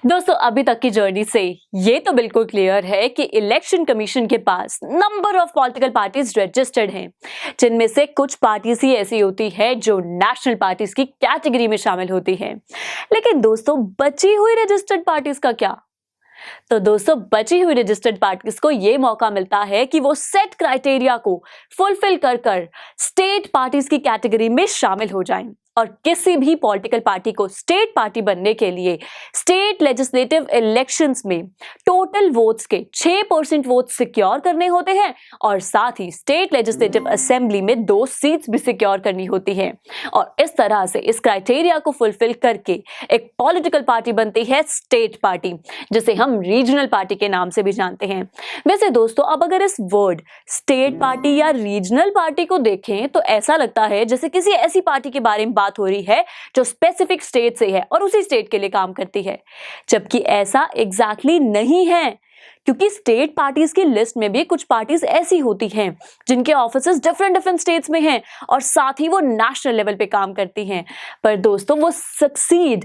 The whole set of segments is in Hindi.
दोस्तों अभी तक की जर्नी से ये तो बिल्कुल क्लियर है कि इलेक्शन कमीशन के पास number of political parties registered हैं, जिनमें से कुछ पार्टीज ही ऐसी होती है जो नेशनल पार्टीज की कैटेगरी में शामिल होती है। लेकिन दोस्तों बची हुई रजिस्टर्ड पार्टीज का क्या? तो दोस्तों बची हुई रजिस्टर्ड पार्टीज को यह मौका मिलता है कि वो सेट क्राइटेरिया को फुलफिल कर स्टेट पार्टीज की कैटेगरी में शामिल हो जाएं और किसी भी पॉलिटिकल पार्टी को स्टेट पार्टी बनने के लिए स्टेट लेजिस्लेटिव इलेक्शंस में टोटल वोट्स के 6% वोट सिक्योर करने होते हैं और साथ ही स्टेट लेजिस्लेटिव असेंबली में 2 सीट्स भी सिक्योर करनी होती हैं। और इस तरह से इस क्राइटेरिया को फुलफिल करके एक पॉलिटिकल पार्टी बनती है स्टेट पार्टी, जिसे हम रीजनल पार्टी के नाम से भी जानते हैं। वैसे दोस्तों अब अगर इस वर्ड स्टेट पार्टी या रीजनल पार्टी को देखें तो ऐसा लगता है जैसे किसी ऐसी पार्टी के बारे में बात हो रही है जो स्पेसिफिक स्टेट से है और उसी स्टेट के लिए काम करती है, जबकि ऐसा एग्जैक्टली नहीं है। क्योंकि स्टेट पार्टीज की लिस्ट में भी कुछ पार्टीज ऐसी होती हैं जिनके ऑफिसेस डिफरेंट स्टेट्स में हैं और साथ ही वो नेशनल लेवल पे काम करती हैं, पर दोस्तों वो सक्सीड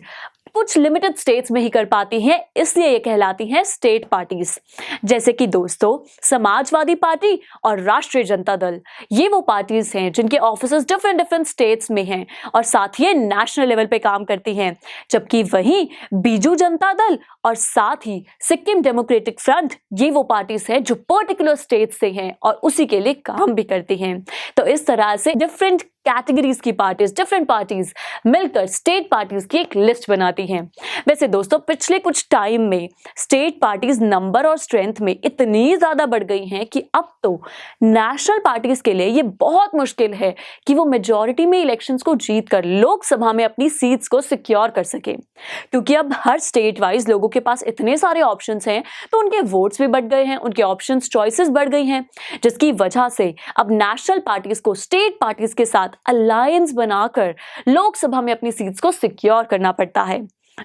कुछ लिमिटेड स्टेट्स में ही कर पाती हैं, इसलिए ये कहलाती हैं स्टेट पार्टीज। जैसे कि दोस्तों समाजवादी पार्टी और राष्ट्रीय जनता दल, ये वो पार्टीज हैं जिनके ऑफिसेस डिफरेंट स्टेट्स में हैं और साथ ही नेशनल लेवल पे काम करती हैं। जबकि वहीं बीजू जनता दल और साथ ही सिक्किम डेमोक्रेटिक फ्रंट, ये वो पार्टीज हैं जो पर्टिकुलर स्टेट से हैं और उसी के लिए काम भी करती हैं। तो इस तरह से डिफरेंट कैटेगरीज की पार्टीज, डिफरेंट पार्टीज मिलकर स्टेट पार्टीज की एक लिस्ट बनाती हैं। वैसे दोस्तों पिछले कुछ टाइम में स्टेट पार्टीज नंबर और स्ट्रेंथ में इतनी ज्यादा बढ़ गई हैं कि अब तो नेशनल पार्टीज के लिए ये बहुत मुश्किल है कि वो मेजॉरिटी में इलेक्शंस को जीतकर लोकसभा में अपनी सीट्स को सिक्योर कर सके, क्योंकि अब हर स्टेट वाइज लोगों के पास इतने सारे ऑप्शंस हैं तो उनके वोट्स भी बढ़ गए हैं, उनके ऑप्शंस चॉइसेस बढ़ गई हैं, जिसकी वजह से अब नेशनल पार्टीज को स्टेट पार्टीज के साथ अलायंस बनाकर लोकसभा में अपनी सीट्स को सिक्योर करना पड़ता है।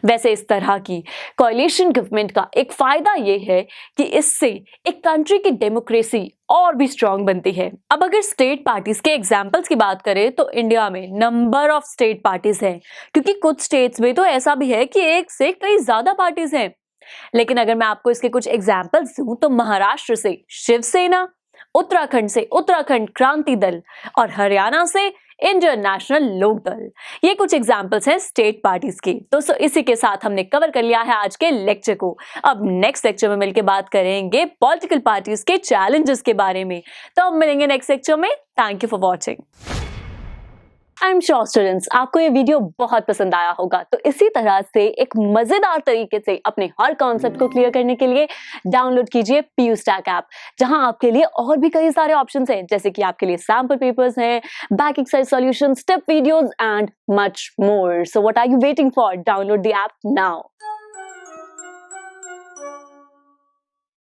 वैसे इस तरह की कोalition गवर्नमेंट का एक फायदा यह है कि इससे एक कंट्री की डेमोक्रेसी और भी स्ट्रांग बनती है। अब अगर स्टेट पार्टीज के एग्जांपल्स की बात करें तो इंडिया में नंबर ऑफ स्टेट पार्टीज हैं, क्योंकि कुछ स्टेट्स में तो ऐसा भी है कि एक से कई ज्यादा पार्टीज हैं। लेकिन अगर मैं आपको इसके कुछ एग्जांपल्स दूं तो महाराष्ट्र से शिवसेना, उत्तराखंड से उत्तराखंड क्रांति दल और हरियाणा से इंडियन नेशनल लोक दल, ये कुछ एग्जांपल्स हैं स्टेट पार्टीज के। दोस्तों इसी के साथ हमने कवर कर लिया है आज के लेक्चर को। अब नेक्स्ट लेक्चर में मिलकर बात करेंगे पॉलिटिकल पार्टीज के चैलेंजेस के बारे में। तो अब मिलेंगे नेक्स्ट लेक्चर में। Thank you for watching. I am sure students आपको ये वीडियो बहुत पसंद आया होगा, तो इसी तरह से एक मजेदार तरीके से अपने हर कॉन्सेप्ट को क्लियर करने के लिए डाउनलोड कीजिए PU Stack ऐप, जहां आपके लिए और भी कई सारे ऑप्शंस हैं, जैसे कि आपके लिए सैंपल पेपर्स हैं, back exercise solution, step videos and much more. So what are you waiting for? Download the app now.